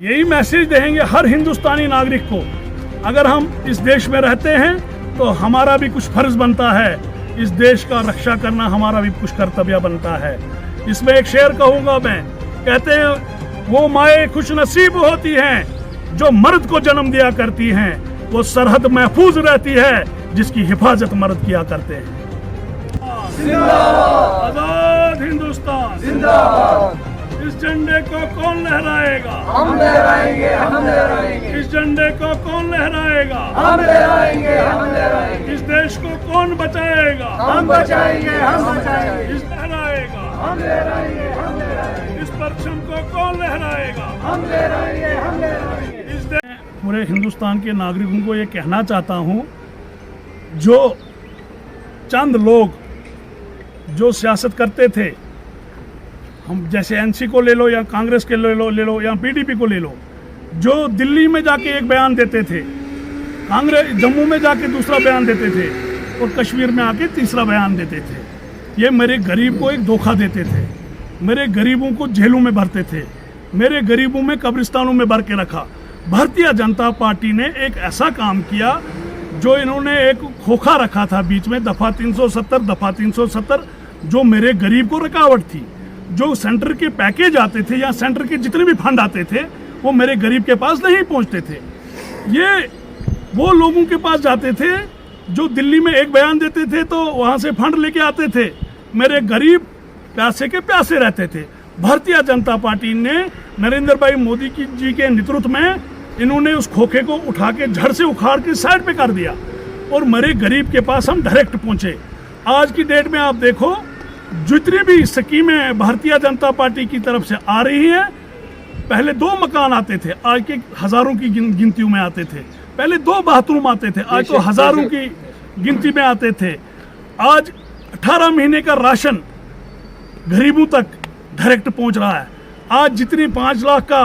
यही मैसेज देंगे हर हिंदुस्तानी नागरिक को, अगर हम इस देश में रहते हैं तो हमारा भी कुछ फर्ज बनता है, इस देश का रक्षा करना हमारा भी कुछ कर्तव्य बनता है। इसमें एक शेर कहूँगा मैं, कहते हैं वो माए खुश नसीब होती हैं जो मर्द को जन्म दिया करती हैं, वो सरहद महफूज रहती है जिसकी हिफाजत मर्द किया करते हैं। आजाद हिंदुस्तान जिंदाबाद। इस झंडे को कौन लहराएगा? हम लहराएंगे, हम लहराएंगे। इस झंडे को कौन लहराएगा? हम लहराएंगे, हम लहराएंगे। इस देश को कौन बचाएगा? हम बचाएंगे, हम बचाएंगे। इस लहराएगा, हम लहराएंगे, हम लहराएंगे। इस परचम को कौन लहराएगा? हम लहराएंगे, हम लहराएंगे। पूरे हिंदुस्तान के नागरिकों को ये कहना चाहता हूँ, जो चंद लोग जो सियासत करते थे, हम जैसे एनसी को ले लो या कांग्रेस के ले लो या पीडीपी को ले लो, जो दिल्ली में जाके एक बयान देते थे, कांग्रेस जम्मू में जाके दूसरा बयान देते थे और कश्मीर में आके तीसरा बयान देते थे, ये मेरे गरीब को एक धोखा देते थे, मेरे गरीबों को जेलों में भरते थे, मेरे गरीबों में कब्रिस्तानों में भर के रखा। भारतीय जनता पार्टी ने एक ऐसा काम किया जो इन्होंने एक खोखा रखा था बीच में, दफा 370 जो मेरे गरीब को रुकावट थी। जो सेंटर के पैकेज आते थे या सेंटर के जितने भी फंड आते थे वो मेरे गरीब के पास नहीं पहुंचते थे। ये वो लोगों के पास जाते थे जो दिल्ली में एक बयान देते थे तो वहां से फंड लेके आते थे, मेरे गरीब प्यासे के प्यासे रहते थे। भारतीय जनता पार्टी ने नरेंद्र भाई मोदी जी के नेतृत्व में इन्होंने उस खोखे को उठा के जड़ से उखाड़ के साइड पे कर दिया और मेरे गरीब के पास हम डायरेक्ट पहुंचे। आज की डेट में आप देखो, जितनी भी स्कीमें भारतीय जनता पार्टी की तरफ से आ रही हैं, पहले 2 मकान आते थे, आज के हजारों की गिनतियों में आते थे। पहले 2 बाथरूम आते थे, आज तो हजारों की गिनती में आते थे। आज 18 महीने का राशन गरीबों तक डायरेक्ट पहुंच रहा है। आज जितनी 5 लाख का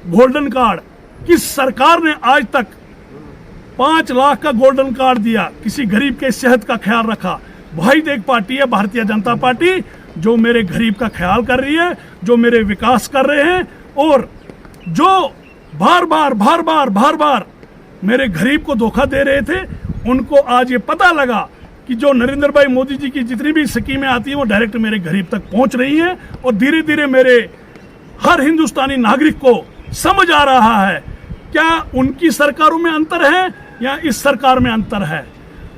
गोल्डन कार्ड, किस सरकार ने आज तक 5 लाख का गोल्डन कार्ड दिया, किसी गरीब के सेहत का ख्याल रखा? वही एक पार्टी है भारतीय जनता पार्टी जो मेरे गरीब का ख्याल कर रही है, जो मेरे विकास कर रहे हैं और जो बार बार मेरे गरीब को धोखा दे रहे थे। उनको आज ये पता लगा कि जो नरेंद्र भाई मोदी जी की जितनी भी स्कीमें आती हैं वो डायरेक्ट मेरे गरीब तक पहुंच रही हैं और धीरे धीरे मेरे हर हिंदुस्तानी नागरिक को समझ आ रहा है क्या उनकी सरकारों में अंतर है या इस सरकार में अंतर है।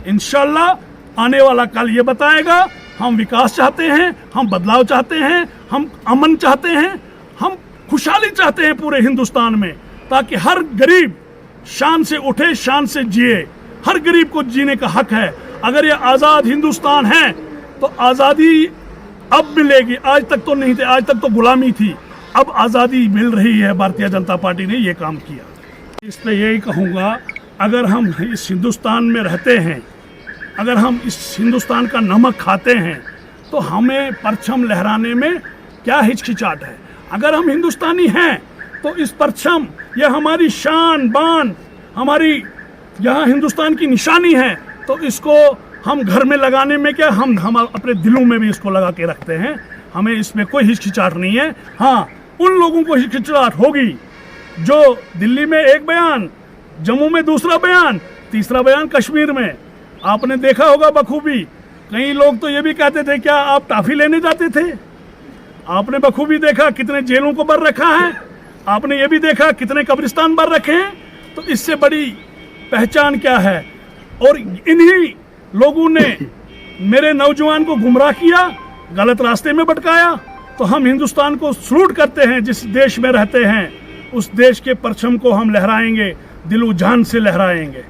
इंशाल्लाह आने वाला कल ये बताएगा। हम विकास चाहते हैं, हम बदलाव चाहते हैं, हम अमन चाहते हैं, हम खुशहाली चाहते हैं पूरे हिंदुस्तान में, ताकि हर गरीब शान से उठे, शान से जिए। हर गरीब को जीने का हक है। अगर ये आज़ाद हिंदुस्तान है तो आज़ादी अब मिलेगी, आज तक तो नहीं थे, आज तक तो गुलामी थी, अब आज़ादी मिल रही है। भारतीय जनता पार्टी ने ये काम किया। इस पर यही कहूँगा, अगर हम इस हिंदुस्तान में रहते हैं, अगर हम इस हिंदुस्तान का नमक खाते हैं तो हमें परचम लहराने में क्या हिचकिचाहट है। अगर हम हिंदुस्तानी हैं तो इस परचम, यह हमारी शान बान, हमारी यहाँ हिंदुस्तान की निशानी है, तो इसको हम घर में लगाने में क्या, हम अपने दिलों में भी इसको लगा के रखते हैं। हमें इसमें कोई हिचकिचाहट नहीं है। हाँ, उन लोगों को हिचकिचाहट होगी जो दिल्ली में एक बयान, जम्मू में दूसरा बयान, तीसरा बयान कश्मीर में। आपने देखा होगा बखूबी, कई लोग तो ये भी कहते थे क्या आप टॉफी लेने जाते थे। आपने बखूबी देखा कितने जेलों को भर रखा है, आपने ये भी देखा कितने कब्रिस्तान भर रखे हैं। तो इससे बड़ी पहचान क्या है। और इन्हीं लोगों ने मेरे नौजवान को गुमराह किया, गलत रास्ते में भटकाया। तो हम हिंदुस्तान को सलूट करते हैं, जिस देश में रहते हैं उस देश के परचम को हम लहराएंगे, दिलो जान से लहराएंगे।